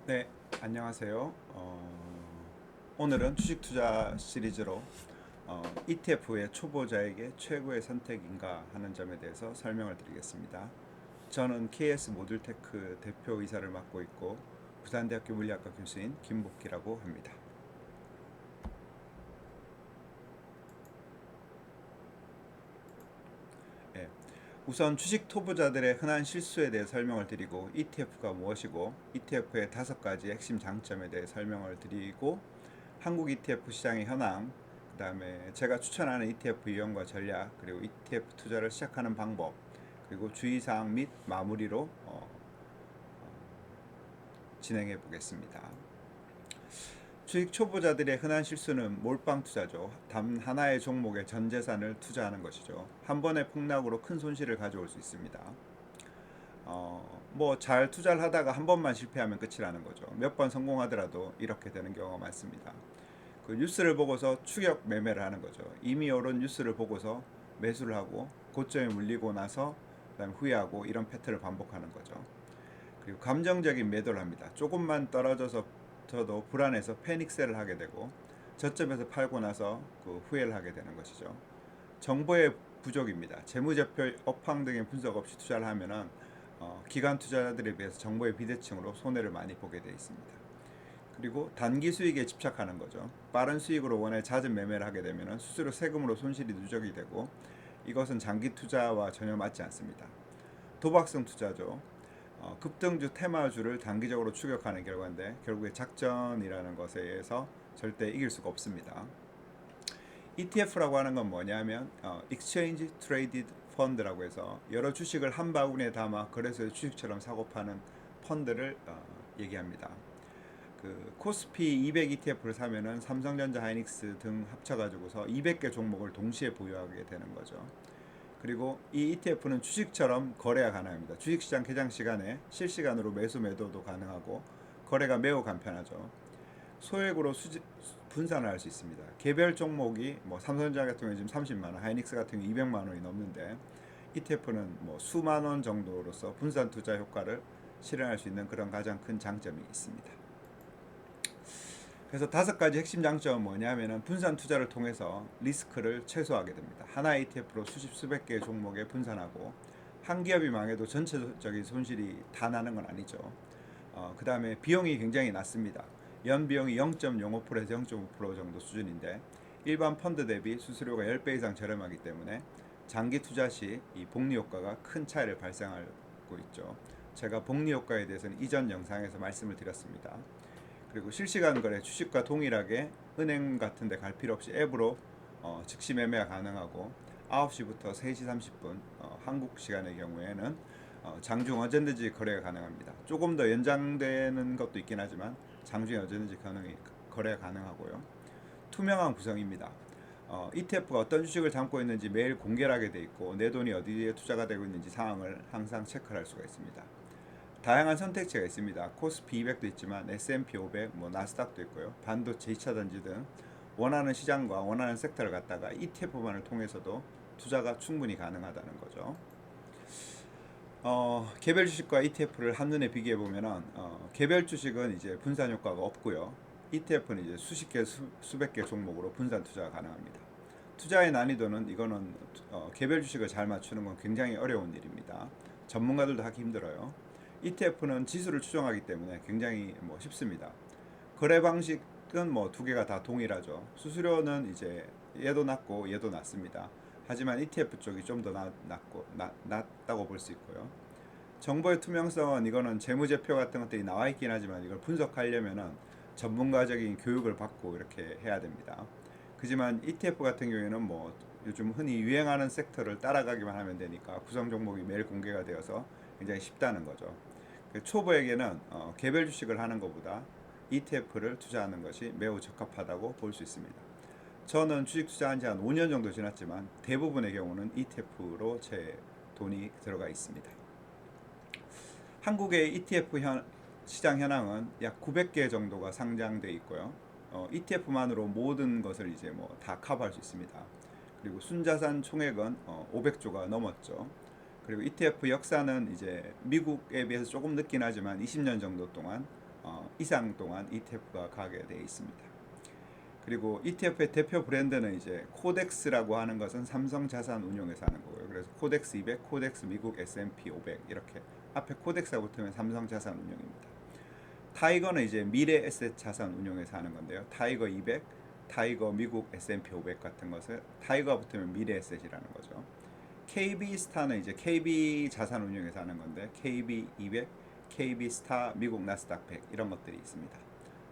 네, 안녕하세요. 오늘은 주식 투자 시리즈로 ETF의 초보자에게 최고의 선택인가 하는 점에 대해서 설명을 드리겠습니다. 저는 KS 모듈테크 대표이사를 맡고 있고 부산대학교 물리학과 교수인 김복기라고 합니다. 예, 우선 주식 초보자들의 흔한 실수에 대해 설명을 드리고 ETF가 무엇이고 ETF의 5가지 핵심 장점에 대해 설명을 드리고 한국 ETF 시장의 현황, 그 다음에 제가 추천하는 ETF 유형과 전략, 그리고 ETF 투자를 시작하는 방법, 그리고 주의사항 및 마무리로 진행해 보겠습니다. 주식 초보자들의 흔한 실수는 몰빵 투자죠. 단 하나의 종목에 전 재산을 투자하는 것이죠. 한 번의 폭락으로 큰 손실을 가져올 수 있습니다. 뭐 잘 투자를 하다가 한 번만 실패하면 끝이라는 거죠. 몇 번 성공하더라도 이렇게 되는 경우가 많습니다. 그 뉴스를 보고서 추격 매매를 하는 거죠. 이미 오른 뉴스를 보고서 매수를 하고 고점에 물리고 나서 그다음에 후회하고 이런 패턴을 반복하는 거죠. 그리고 감정적인 매도를 합니다. 조금만 떨어져서 저도 불안해서 패닉셀을 하게 되고 저점에서 팔고 나서 그 후회를 하게 되는 것이죠. 정보의 부족입니다. 재무제표 업황 등의 분석 없이 투자를 하면은 기관 투자자들에 비해서 정보의 비대칭으로 손해를 많이 보게 되어 있습니다. 그리고 단기 수익에 집착하는 거죠. 빠른 수익으로 원해 잦은 매매를 하게 되면 수수료 세금으로 손실이 누적이 되고 이것은 장기 투자와 전혀 맞지 않습니다. 도박성 투자죠. 급등주 테마주를 단기적으로 추격하는 결과인데 결국에 작전이라는 것에 의해서 절대 이길 수가 없습니다. ETF라고 하는 건 뭐냐면 Exchange Traded Fund라고 해서 여러 주식을 한 바구니에 담아 거래소의 주식처럼 사고 파는 펀드를 얘기합니다. 그 코스피 200 ETF를 사면은 삼성전자, 하이닉스 등 합쳐가지고서 200개 종목을 동시에 보유하게 되는 거죠. 그리고 이 ETF는 주식처럼 거래가 가능합니다. 주식시장 개장 시간에 실시간으로 매수 매도도 가능하고 거래가 매우 간편하죠. 소액으로 분산을 할 수 있습니다. 개별 종목이 뭐 삼성전자 같은 경우 지금 30만 원, 하이닉스 같은 경우 200만 원이 넘는데 ETF는 뭐 수만 원 정도로서 분산 투자 효과를 실현할 수 있는 그런 가장 큰 장점이 있습니다. 그래서 5가지 핵심 장점은 뭐냐면은 분산 투자를 통해서 리스크를 최소화하게 됩니다. 하나의 ETF로 수백 개의 종목에 분산하고 한 기업이 망해도 전체적인 손실이 다 나는 건 아니죠. 그 다음에 비용이 굉장히 낮습니다. 연 비용이 0.05%에서 0.5% 정도 수준인데 일반 펀드 대비 수수료가 10배 이상 저렴하기 때문에 장기 투자 시 이 복리 효과가 큰 차이를 발생하고 있죠. 제가 복리 효과에 대해서는 이전 영상에서 말씀을 드렸습니다. 그리고 실시간 거래 주식과 동일하게 은행 같은 데 갈 필요 없이 앱으로 즉시 매매가 가능하고 9시부터 3시 30분 한국 시간의 경우에는 장중 언제든지 거래가 가능합니다. 조금 더 연장되는 것도 있긴 하지만 장중에 언제든지 거래가 가능하고요. 투명한 구성입니다. ETF가 어떤 주식을 담고 있는지 매일 공개를 하게 돼 있고 내 돈이 어디에 투자가 되고 있는지 상황을 항상 체크할 수가 있습니다. 다양한 선택지가 있습니다. 코스피 200도 있지만 S&P 500, 뭐 나스닥도 있고요. 반도체, 2차전지 등 원하는 시장과 원하는 섹터를 갖다가 ETF만을 통해서도 투자가 충분히 가능하다는 거죠. 개별 주식과 ETF를 한눈에 비교해 보면은 개별 주식은 이제 분산 효과가 없고요. ETF는 이제 수십 개, 수백 개 종목으로 분산 투자가 가능합니다. 투자의 난이도는 이거는 개별 주식을 잘 맞추는 건 굉장히 어려운 일입니다. 전문가들도 하기 힘들어요. ETF는 지수를 추정하기 때문에 굉장히 뭐 쉽습니다. 거래 방식은 뭐 2개가 다 동일하죠. 수수료는 이제 얘도 낮고 얘도 낮습니다. 하지만 ETF 쪽이 좀 더 낮다고 볼 수 있고요. 정보의 투명성은 이거는 재무제표 같은 것들이 나와 있긴 하지만 이걸 분석하려면은 전문가적인 교육을 받고 이렇게 해야 됩니다. 그지만 ETF 같은 경우에는 뭐 요즘 흔히 유행하는 섹터를 따라가기만 하면 되니까 구성 종목이 매일 공개가 되어서 굉장히 쉽다는 거죠. 초보에게는 개별 주식을 하는 것보다 ETF를 투자하는 것이 매우 적합하다고 볼 수 있습니다. 저는 주식 투자한 지 한 5년 정도 지났지만 대부분의 경우는 ETF로 제 돈이 들어가 있습니다. 한국의 ETF 시장 현황은 약 900개 정도가 상장돼 있고요. ETF만으로 모든 것을 이제 뭐 다 커버할 수 있습니다. 그리고 순자산 총액은 500조가 넘었죠. 그리고 ETF 역사는 이제 미국에 비해서 조금 늦긴 하지만 20년 정도 동안 이상 동안 ETF가 가게 되어 있습니다. 그리고 ETF의 대표 브랜드는 이제 코덱스라고 하는 것은 삼성자산운용에서 하는 거고요. 그래서 코덱스 200, 코덱스 미국 S&P 500 이렇게 앞에 코덱스가 붙으면 삼성자산운용입니다. 타이거는 이제 미래에셋자산운용에서 하는 건데요. 타이거 200, 타이거 미국 S&P 500 같은 것을 타이거가 붙으면 미래에셋이라는 거죠. KB스타는 이제 KB자산운용에서 하는 건데 KB200, KB스타 미국 나스닥 100 이런 것들이 있습니다.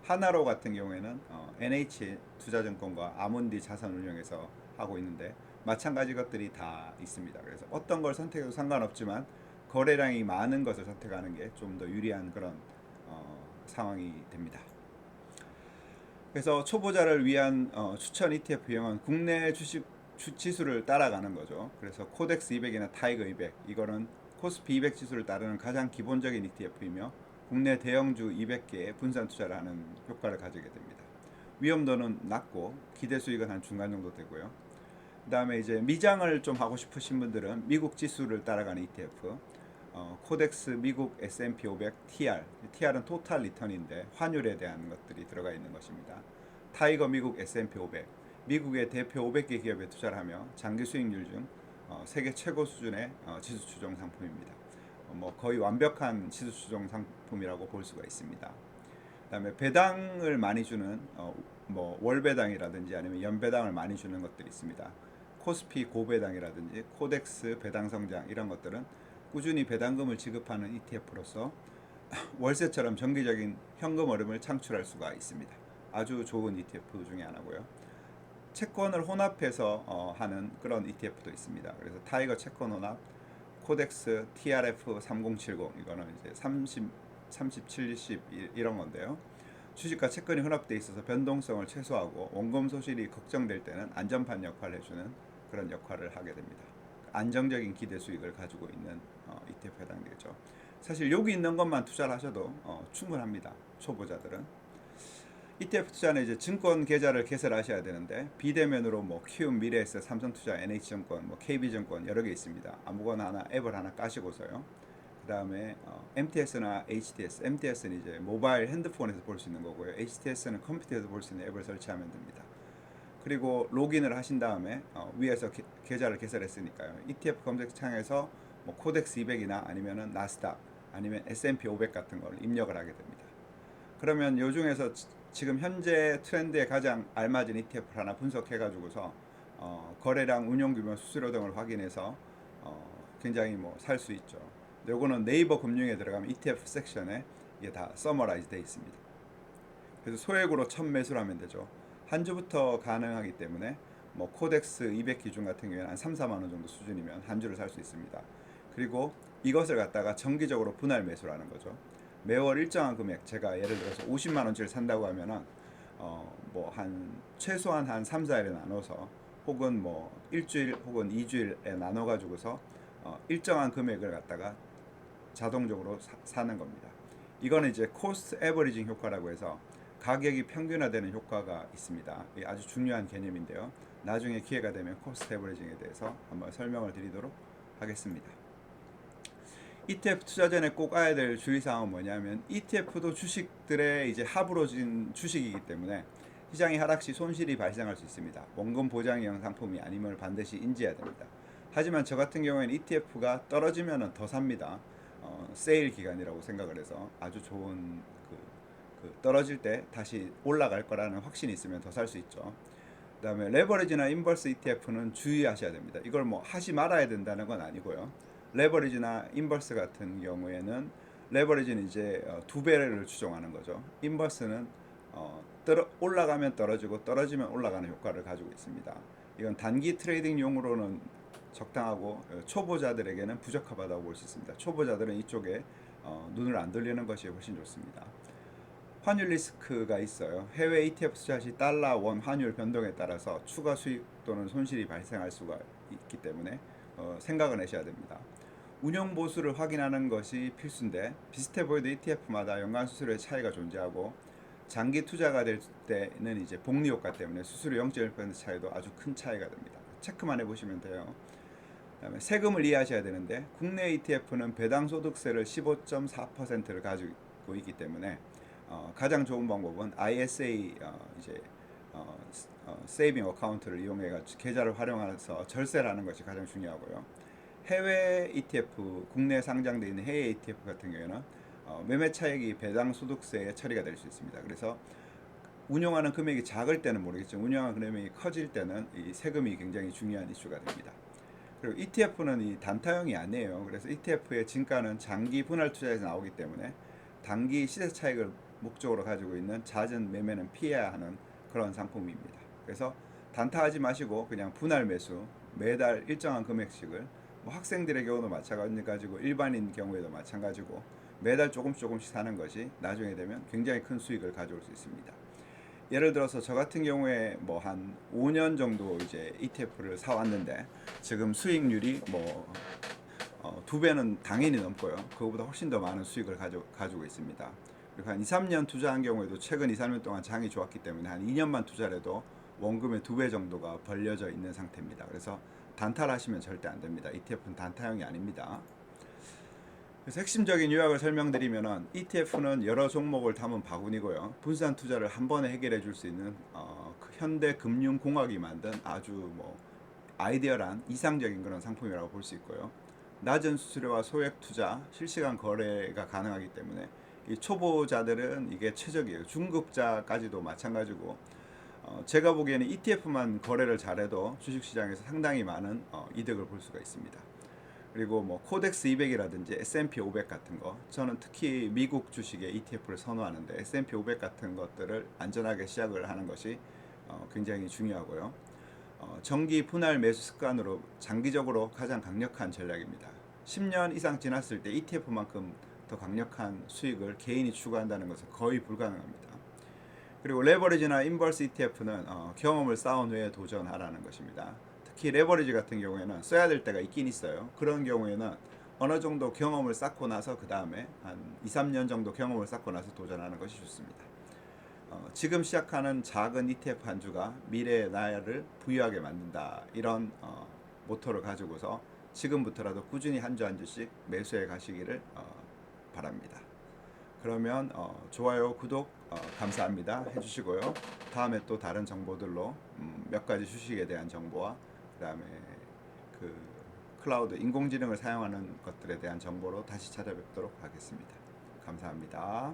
하나로 같은 경우에는 NH투자증권과 아몬디 자산운용에서 하고 있는데 마찬가지 것들이 다 있습니다. 그래서 어떤 걸 선택해도 상관없지만 거래량이 많은 것을 선택하는 게 좀 더 유리한 그런 상황이 됩니다. 그래서 초보자를 위한 추천 ETF 유형은 국내 주식 지수를 따라가는 거죠. 그래서 코덱스 200이나 타이거 200 이거는 코스피 200 지수를 따르는 가장 기본적인 ETF이며 국내 대형주 200개에 분산 투자를 하는 효과를 가지게 됩니다. 위험도는 낮고 기대 수익은 한 중간 정도 되고요. 그 다음에 이제 미장을 좀 하고 싶으신 분들은 미국 지수를 따라가는 ETF 코덱스 미국 S&P 500 TR은 토탈 리턴인데 환율에 대한 것들이 들어가 있는 것입니다. 타이거 미국 S&P 500 미국의 대표 500개 기업에 투자를 하며 장기 수익률 중 세계 최고 수준의 지수 추종 상품입니다. 거의 완벽한 지수 추종 상품이라고 볼 수가 있습니다. 그다음에 배당을 많이 주는 월 배당이라든지 아니면 연 배당을 많이 주는 것들이 있습니다. 코스피 고배당이라든지 코덱스 배당 성장 이런 것들은 꾸준히 배당금을 지급하는 ETF로서 월세처럼 정기적인 현금 흐름을 창출할 수가 있습니다. 아주 좋은 ETF 중에 하나고요. 채권을 혼합해서 하는 그런 ETF도 있습니다. 그래서 타이거 채권 혼합, 코덱스 TRF 3070 이거는 이제 37, 20 이런 건데요. 주식과 채권이 혼합되어 있어서 변동성을 최소화하고 원금 소실이 걱정될 때는 안전판 역할을 해주는 그런 역할을 하게 됩니다. 안정적인 기대 수익을 가지고 있는 ETF에 해당되죠. 사실 여기 있는 것만 투자를 하셔도 충분합니다. 초보자들은. ETF 투자는 이제 증권 계좌를 개설하셔야 되는데 비대면으로 키움, 미래에셋, 삼성투자, NH증권, KB증권 여러 개 있습니다. 아무거나 하나 앱을 하나 까시고서요. 그 다음에 MTS나 HTS, MTS는 이제 모바일 핸드폰에서 볼 수 있는 거고요. HTS는 컴퓨터에서 볼 수 있는 앱을 설치하면 됩니다. 그리고 로그인을 하신 다음에 위에서 계좌를 개설했으니까요. ETF 검색창에서 코덱스 200이나 아니면은 나스닥 아니면 S&P 500 같은 걸 입력을 하게 됩니다. 그러면 요 중에서 지금 현재 트렌드에 가장 알맞은 ETF를 하나 분석해가지고서 거래량, 운용규모, 수수료 등을 확인해서 굉장히 살 수 있죠. 요거는 네이버 금융에 들어가면 ETF 섹션에 이게 다 서머라이즈 되어 있습니다. 그래서 소액으로 첫 매수를 하면 되죠. 한 주부터 가능하기 때문에 코덱스 200 기준 같은 경우에는 한 3, 4만 원 정도 수준이면 한 주를 살 수 있습니다. 그리고 이것을 갖다가 정기적으로 분할 매수를 하는 거죠. 매월 일정한 금액, 제가 예를 들어서 50만 원치를 산다고 하면은 최소한 한 3, 4일에 나눠서 혹은 일주일 혹은 2주일에 나눠 가지고서 일정한 금액을 갖다가 자동적으로 사는 겁니다. 이거는 이제 코스트 에버리징 효과라고 해서 가격이 평균화되는 효과가 있습니다. 이게 아주 중요한 개념인데요. 나중에 기회가 되면 코스트 에버리징에 대해서 한번 설명을 드리도록 하겠습니다. ETF 투자 전에 꼭 알아야 될 주의사항은 뭐냐면 ETF도 주식들의 이제 합으로진 주식이기 때문에 시장이 하락 시 손실이 발생할 수 있습니다. 원금 보장형 상품이 아님을 반드시 인지해야 됩니다. 하지만 저 같은 경우에는 ETF가 떨어지면 더 삽니다. 세일 기간이라고 생각을 해서 아주 좋은 떨어질 때 다시 올라갈 거라는 확신이 있으면 더 살 수 있죠. 그 다음에 레버리지나 인버스 ETF는 주의하셔야 됩니다. 이걸 하지 말아야 된다는 건 아니고요. 레버리지나 인버스 같은 경우에는 레버리지는 이제 두 배를 추종하는 거죠. 인버스는 올라가면 떨어지고 떨어지면 올라가는 효과를 가지고 있습니다. 이건 단기 트레이딩용으로는 적당하고 초보자들에게는 부적합하다고 볼 수 있습니다. 초보자들은 이쪽에 눈을 안 돌리는 것이 훨씬 좋습니다. 환율 리스크가 있어요. 해외 ETF 투자 시 달러 원 환율 변동에 따라서 추가 수익 또는 손실이 발생할 수가 있기 때문에 생각을 하셔야 됩니다. 운용 보수를 확인하는 것이 필수인데 비슷해 보여도 ETF마다 연간 수수료의 차이가 존재하고 장기 투자가 될 때는 이제 복리 효과 때문에 수수료 0.1% 차이도 아주 큰 차이가 됩니다. 체크만 해보시면 돼요. 그다음에 세금을 이해하셔야 되는데 국내 ETF는 배당 소득세를 15.4%를 가지고 있기 때문에 가장 좋은 방법은 ISA 이제 세이빙 어카운트를 이용해가 계좌를 활용해서 절세를 하는 것이 가장 중요하고요. 해외 ETF, 국내에 상장되어 있는 해외 ETF 같은 경우에는 매매 차익이 배당 소득세에 처리가 될 수 있습니다. 그래서 운용하는 금액이 작을 때는 모르겠지만 운용하는 금액이 커질 때는 이 세금이 굉장히 중요한 이슈가 됩니다. 그리고 ETF는 이 단타형이 아니에요. 그래서 ETF의 진가는 장기 분할 투자에서 나오기 때문에 단기 시세 차익을 목적으로 가지고 있는 잦은 매매는 피해야 하는 그런 상품입니다. 그래서 단타하지 마시고 그냥 분할 매수, 매달 일정한 금액씩을 뭐 학생들의 경우도 마찬가지고 일반인 경우에도 마찬가지고 매달 조금씩 사는 것이 나중에 되면 굉장히 큰 수익을 가져올 수 있습니다. 예를 들어서 저 같은 경우에 뭐 한 5년 정도 이제 ETF를 사왔는데 지금 수익률이 뭐 2배는 당연히 넘고요. 그거보다 훨씬 더 많은 수익을 가지고 있습니다. 그리고 한 2, 3년 투자한 경우에도 최근 2, 3년 동안 장이 좋았기 때문에 한 2년만 투자를 해도 원금의 2배 정도가 벌려져 있는 상태입니다. 그래서 단타를 하시면 절대 안 됩니다. ETF는 단타형이 아닙니다. 그래서 핵심적인 요약을 설명드리면은 ETF는 여러 종목을 담은 바구니고요. 분산 투자를 한 번에 해결해 줄 수 있는 현대 금융공학이 만든 아주 뭐 아이디어란 이상적인 그런 상품이라고 볼 수 있고요. 낮은 수수료와 소액 투자, 실시간 거래가 가능하기 때문에 이 초보자들은 이게 최적이에요. 중급자까지도 마찬가지고 제가 보기에는 ETF만 거래를 잘해도 주식시장에서 상당히 많은 이득을 볼 수가 있습니다. 그리고 뭐 코덱스 200이라든지 S&P 500 같은 거, 저는 특히 미국 주식의 ETF를 선호하는데 S&P 500 같은 것들을 안전하게 시작을 하는 것이 굉장히 중요하고요. 정기 분할 매수 습관으로 장기적으로 가장 강력한 전략입니다. 10년 이상 지났을 때 ETF만큼 더 강력한 수익을 개인이 추구한다는 것은 거의 불가능합니다. 그리고 레버리지나 인버스 ETF는 경험을 쌓은 후에 도전하라는 것입니다. 특히 레버리지 같은 경우에는 써야 될 때가 있긴 있어요. 그런 경우에는 어느 정도 경험을 쌓고 나서 그 다음에 한 2, 3년 정도 경험을 쌓고 나서 도전하는 것이 좋습니다. 지금 시작하는 작은 ETF 한 주가 미래의 나를 부유하게 만든다. 이런 모토를 가지고서 지금부터라도 꾸준히 한 주 한 주씩 매수해 가시기를 바랍니다. 그러면 좋아요, 구독 감사합니다 해주시고요. 다음에 또 다른 정보들로 몇 가지 주식에 대한 정보와 그 다음에 그 클라우드 인공지능을 사용하는 것들에 대한 정보로 다시 찾아뵙도록 하겠습니다. 감사합니다.